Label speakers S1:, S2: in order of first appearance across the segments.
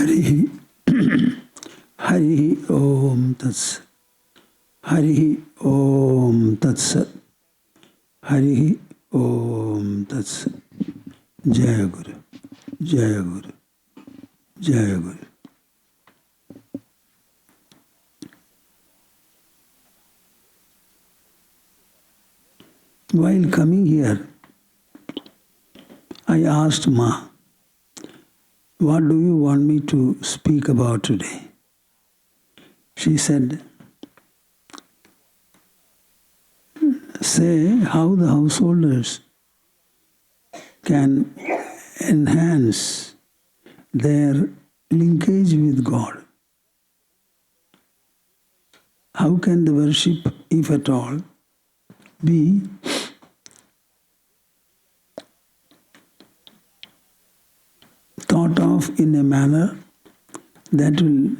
S1: Hari Hari Om Tats Hari Om Tatsat Hari Om Tatsat Jaya Guru Jaya Guru Jaya Guru. While coming here, I asked Ma, what do you want me to speak about today? She said, say how the householders can enhance their linkage with God. How can the worship, if at all, be thought of in a manner that will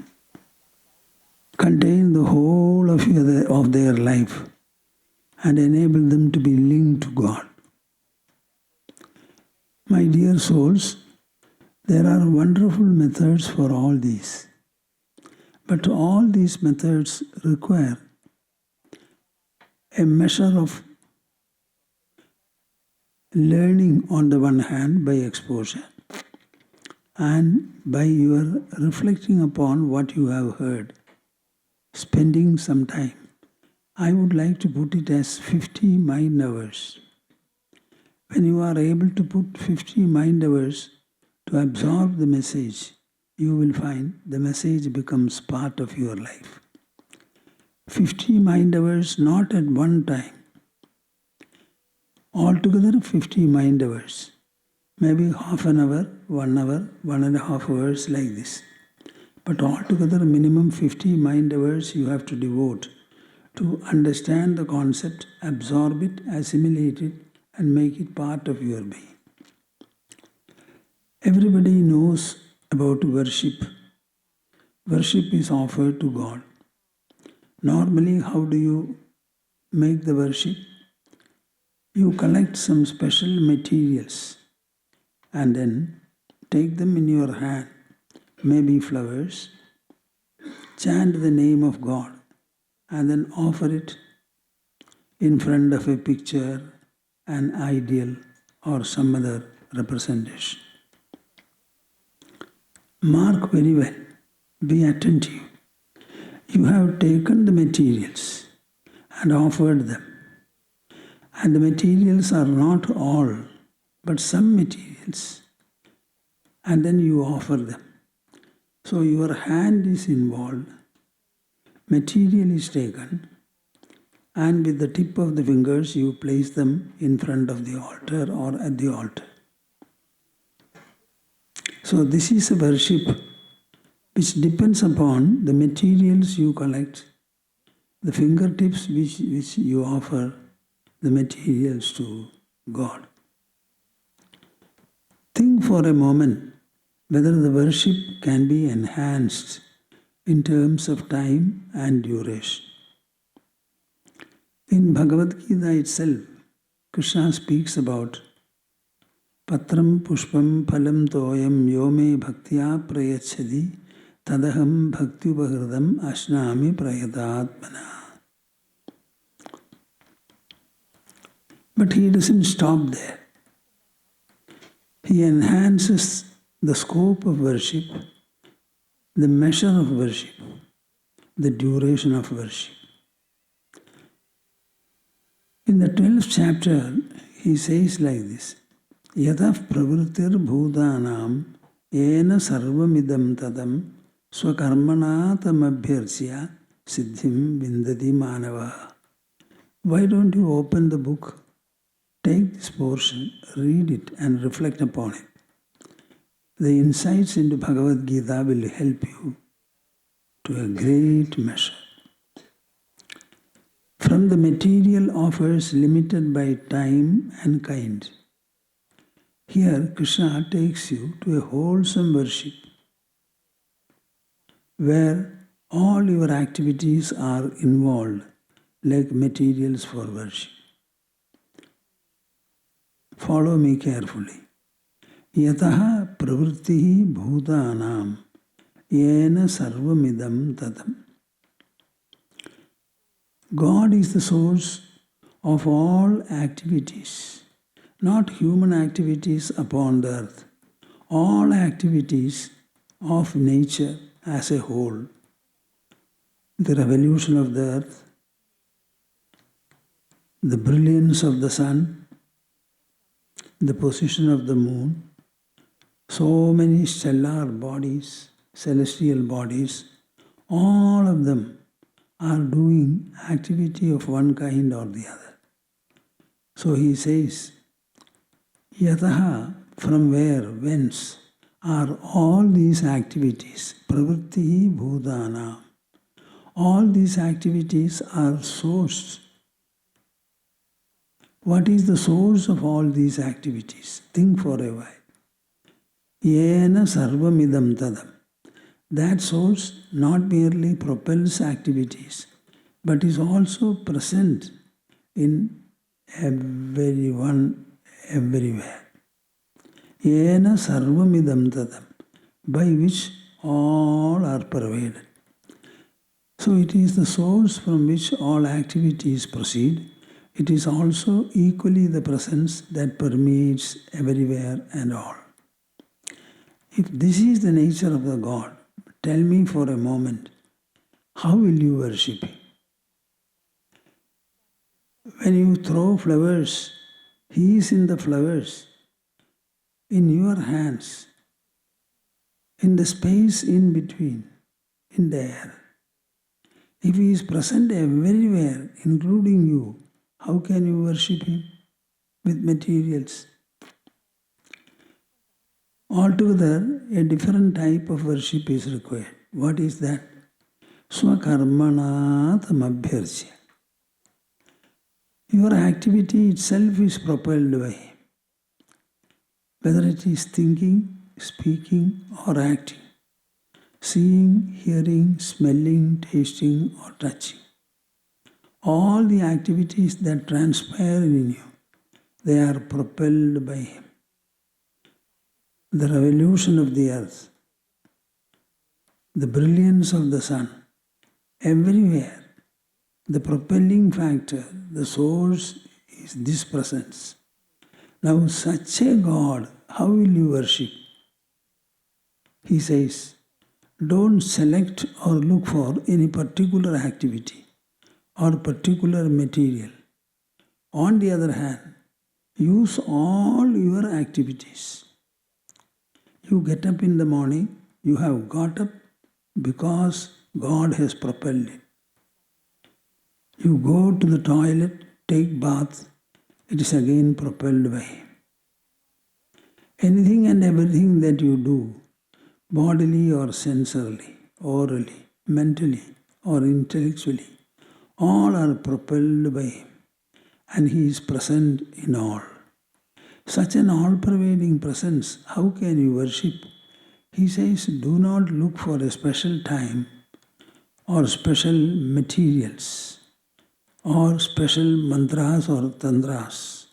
S1: contain the whole of their life and enable them to be linked to God. My dear souls, there are wonderful methods for all these. But all these methods require a measure of learning on the one hand by exposure, and by your reflecting upon what you have heard, spending some time. I would like to put it as 50 mind hours. When you are able to put 50 mind hours to absorb the message, you will find the message becomes part of your life. 50 mind hours not at one time. Altogether 50 mind hours. Maybe half an hour, 1 hour, 1.5 hours like this. But altogether minimum 50 mind hours you have to devote to understand the concept, absorb it, assimilate it, and make it part of your being. Everybody knows about worship. Worship is offered to God. Normally, how do you make the worship? You collect some special materials and then take them in your hand, maybe flowers, chant the name of God, and then offer it in front of a picture, an ideal, or some other representation. Mark very well, be attentive. You have taken the materials and offered them. And the materials are not all, but some materials. And then you offer them. So your hand is involved, material is taken, and with the tip of the fingers you place them in front of the altar or at the altar. So this is a worship which depends upon the materials you collect, the fingertips which you offer the materials to God. Think for a moment whether the worship can be enhanced in terms of time and duration. In Bhagavad Gita itself, Krishna speaks about Patram Pushpam Phalam Toyam Yome Bhaktya Prayachadi Tadaham Bhakti Upahridam Ashnami Prayatatmana. But he doesn't stop there. He enhances the scope of worship, the measure of worship, the duration of worship. In the 12th chapter, he says like this, Yataf pravritir bhutanam ena sarvamidam tadam swakarmana tamabhyarchya siddhim vindati manava. Why don't you open the book? Take this portion, read it and reflect upon it. The insights into Bhagavad Gita will help you to a great measure. From the material offers limited by time and kind, here Krishna takes you to a wholesome worship where all your activities are involved like materials for worship. Follow me carefully. Yataha pravrittihi bhutanam yena sarvamidam tatam. God is the source of all activities, not human activities upon the earth, all activities of nature as a whole. The revolution of the earth, the brilliance of the sun, the position of the moon, so many stellar bodies, celestial bodies, all of them are doing activity of one kind or the other. So he says, yataha, from where, whence, are all these activities, pravritti bhutana. All these activities are sourced. What is the source of all these activities? Think for a while. Yena sarvamidam tadam. That source not merely propels activities, but is also present in everyone, everywhere. Yena sarvamidam tadam, by which all are pervaded. So it is the source from which all activities proceed. It is also equally the presence that permeates everywhere and all. If this is the nature of the God, tell me for a moment, how will you worship Him? When you throw flowers, He is in the flowers, in your hands, in the space in between, in the air. If He is present everywhere, including you, how can you worship Him with materials? Altogether, a different type of worship is required. What is that? Swakarmana tamabhyarchya. Your activity itself is propelled by Him. Whether it is thinking, speaking or acting, seeing, hearing, smelling, tasting or touching. All the activities that transpire in you, they are propelled by Him. The revolution of the earth, the brilliance of the sun, everywhere, the propelling factor, the source is this presence. Now such a God, how will you worship? He says, don't select or look for any particular activity or particular material. On the other hand, use all your activities. You get up in the morning, you have got up because God has propelled it. You go to the toilet, take bath, it is again propelled by Him. Anything and everything that you do, bodily or sensorily, orally, mentally or intellectually, all are propelled by Him, and He is present in all. Such an all-pervading presence, how can you worship? He says, do not look for a special time or special materials or special mantras or tantras.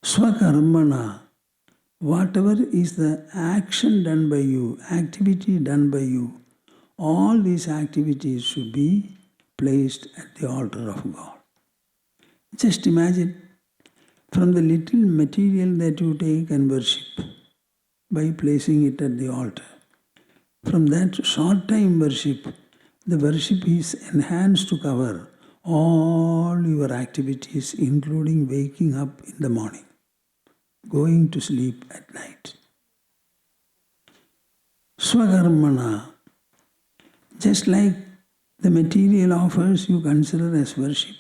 S1: Swakarmana, whatever is the action done by you, activity done by you, all these activities should be placed at the altar of God. Just imagine, from the little material that you take and worship by placing it at the altar, from that short time worship, the worship is enhanced to cover all your activities, including waking up in the morning, going to sleep at night. Swakarmana, just like the material offers you consider as worship,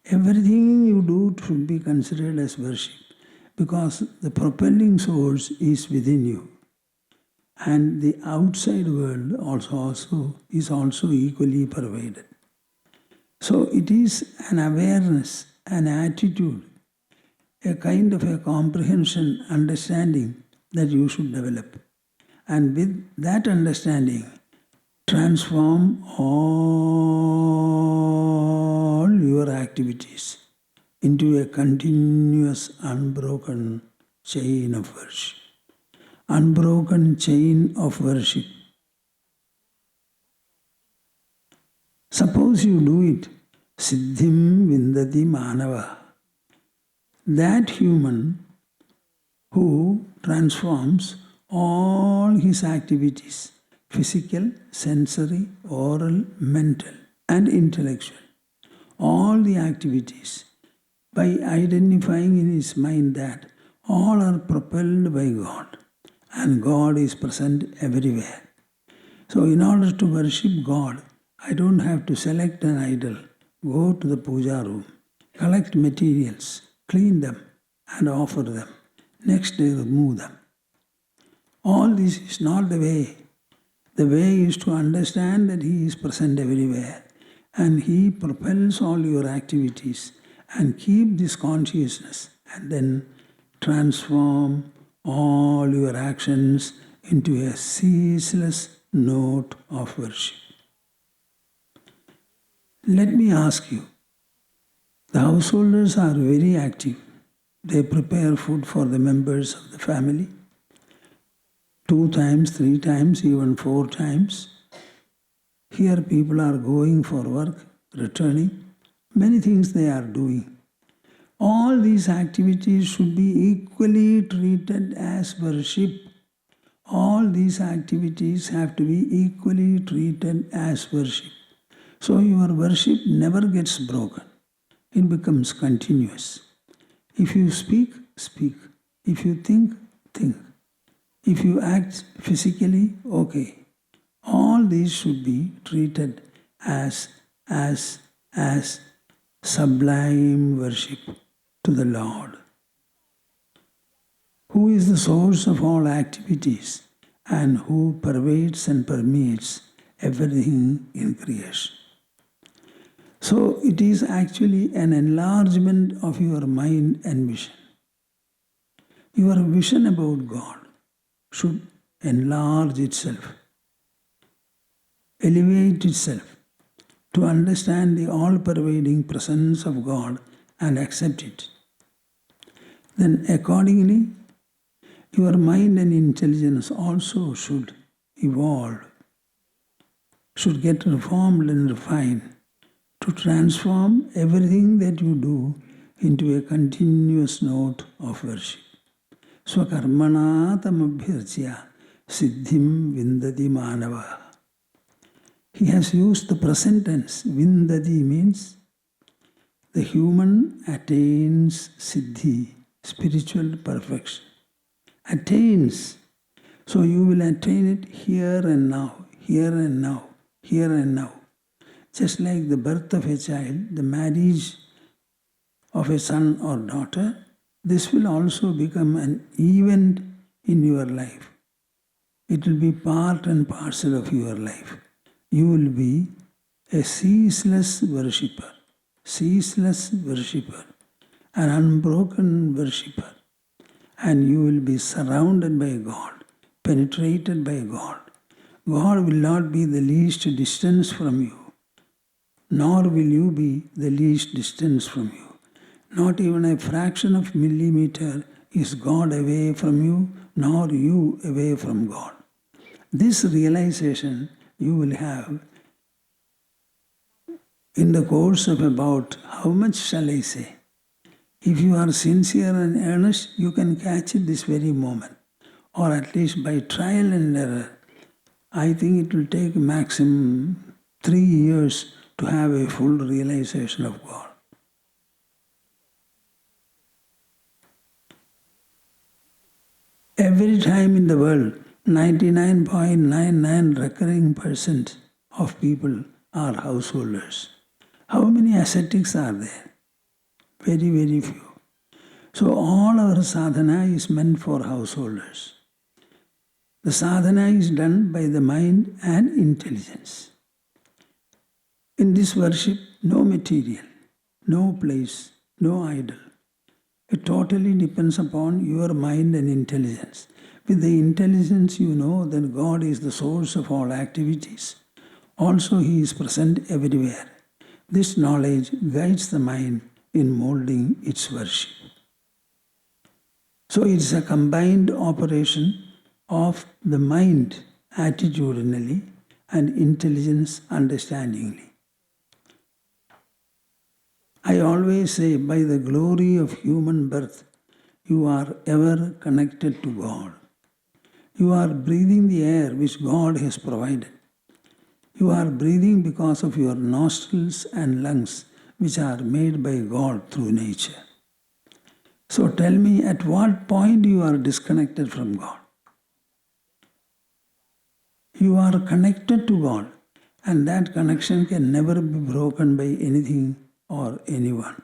S1: everything you do should be considered as worship, because the propelling source is within you. And the outside world is also equally pervaded. So it is an awareness, an attitude, a kind of a comprehension, understanding that you should develop. And with that understanding, transform all your activities into a continuous, unbroken chain of worship. unbroken chain of worship. Suppose you do it, siddhim vindati manava. That human who transforms all his activities, physical, sensory, oral, mental, and intellectual, all the activities, by identifying in his mind that all are propelled by God and God is present everywhere. So in order to worship God, I don't have to select an idol, go to the puja room, collect materials, clean them and offer them. Next day remove them. All this is not the way. The way is to understand that He is present everywhere and He propels all your activities, and keep this consciousness and then transform all your actions into a ceaseless note of worship. Let me ask you, the householders are very active. They prepare food for the members of the family 2 times, 3 times, even 4 times. Here people are going for work, returning. Many things they are doing. All these activities should be equally treated as worship. All these activities have to be equally treated as worship. So your worship never gets broken. It becomes continuous. If you speak, speak. If you think, think. If you act physically, okay. All these should be treated as sublime worship to the Lord, who is the source of all activities and who pervades and permeates everything in creation. So it is actually an enlargement of your mind and vision. Your vision about God should enlarge itself, elevate itself to understand the all-pervading presence of God and accept it. Then accordingly, your mind and intelligence also should evolve, should get reformed and refined to transform everything that you do into a continuous note of worship. Swakarmana tamabhyarchya siddhim vindati manava. He has used the present tense. Vindati means the human attains siddhi, spiritual perfection. Attains. So you will attain it here and now, here and now, here and now. Just like the birth of a child, the marriage of a son or daughter, this will also become an event in your life. It will be part and parcel of your life. You will be a ceaseless worshipper, an unbroken worshipper. And you will be surrounded by God, penetrated by God. God will not be the least distance from you, nor will you be the least distance from you. Not even a fraction of millimeter is God away from you, nor you away from God. This realization you will have in the course of about, how much shall I say? If you are sincere and earnest, you can catch it this very moment. Or at least by trial and error. I think it will take maximum 3 years to have a full realization of God. Every time in the world, 99.99 recurring % of people are householders. How many ascetics are there? Very, very few. So all our sadhana is meant for householders. The sadhana is done by the mind and intelligence. In this worship, no material, no place, no idol. It totally depends upon your mind and intelligence. With the intelligence you know that God is the source of all activities. Also He is present everywhere. This knowledge guides the mind in molding its worship. So it is a combined operation of the mind attitudinally and intelligence understandingly. I always say, by the glory of human birth, you are ever connected to God. You are breathing the air which God has provided. You are breathing because of your nostrils and lungs, which are made by God through nature. So tell me, at what point you are disconnected from God? You are connected to God, and that connection can never be broken by anything or anyone.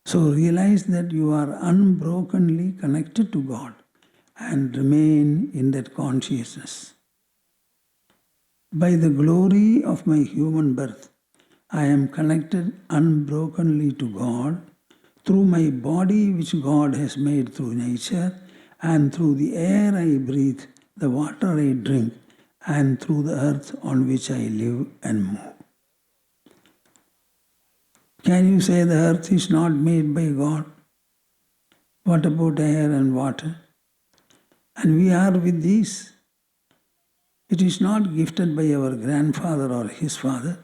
S1: So realize that you are unbrokenly connected to God and remain in that consciousness. By the glory of my human birth, I am connected unbrokenly to God through my body which God has made through nature, and through the air I breathe, the water I drink, and through the earth on which I live and move. Can you say the earth is not made by God? What about air and water? And we are with these. It is not gifted by our grandfather or his father.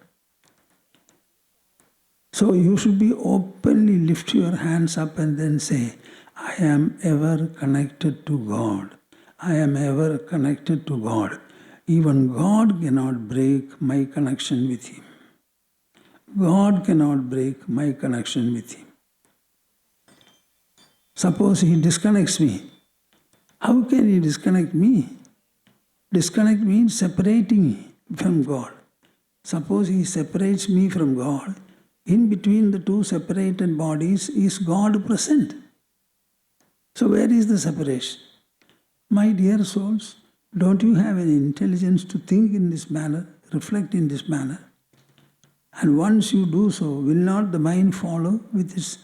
S1: So you should be openly lift your hands up and then say, I am ever connected to God. I am ever connected to God. Even God cannot break my connection with Him. God cannot break my connection with Him. Suppose He disconnects me. How can He disconnect me? Disconnect means separating me from God. Suppose He separates me from God. In between the two separated bodies is God present. So where is the separation? My dear souls, don't you have an intelligence to think in this manner, reflect in this manner? And once you do so, will not the mind follow with its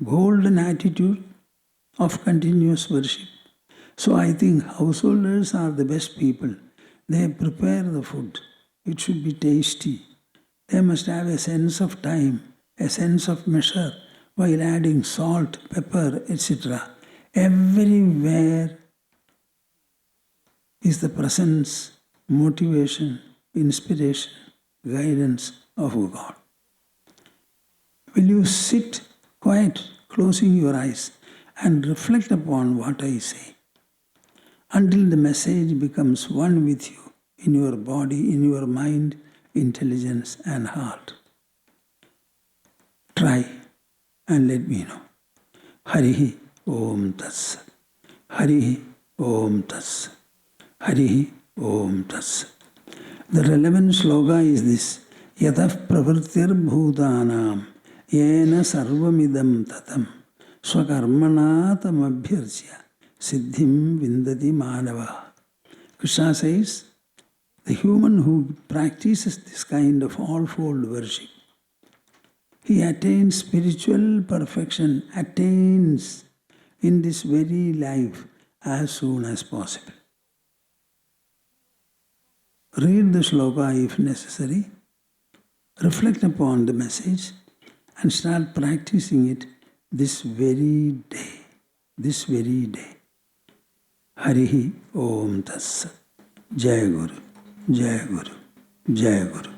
S1: golden attitude of continuous worship? So I think householders are the best people. They prepare the food. It should be tasty. They must have a sense of time, a sense of measure, while adding salt, pepper, etc. Everywhere is the presence, motivation, inspiration, guidance of God. Will you sit quiet, closing your eyes, and reflect upon what I say, until the message becomes one with you in your body, in your mind, intelligence and heart. Try and let me know. Harihi Om Tatsat. Harihi Om Tatsat. Harihi Om Tatsat. The relevant shloka is this. Yatah pravritir bhutanam yena sarvamidam tatam swakarmanatam abhyarchya siddhim vindati manava. Krishna says, the human who practices this kind of all-fold worship, he attains spiritual perfection, attains in this very life as soon as possible. Read the shloka if necessary, reflect upon the message, and start practicing it this very day. This very day. Harihi Om Tatsat. Jai Guru. Jai Guru. Jai Guru.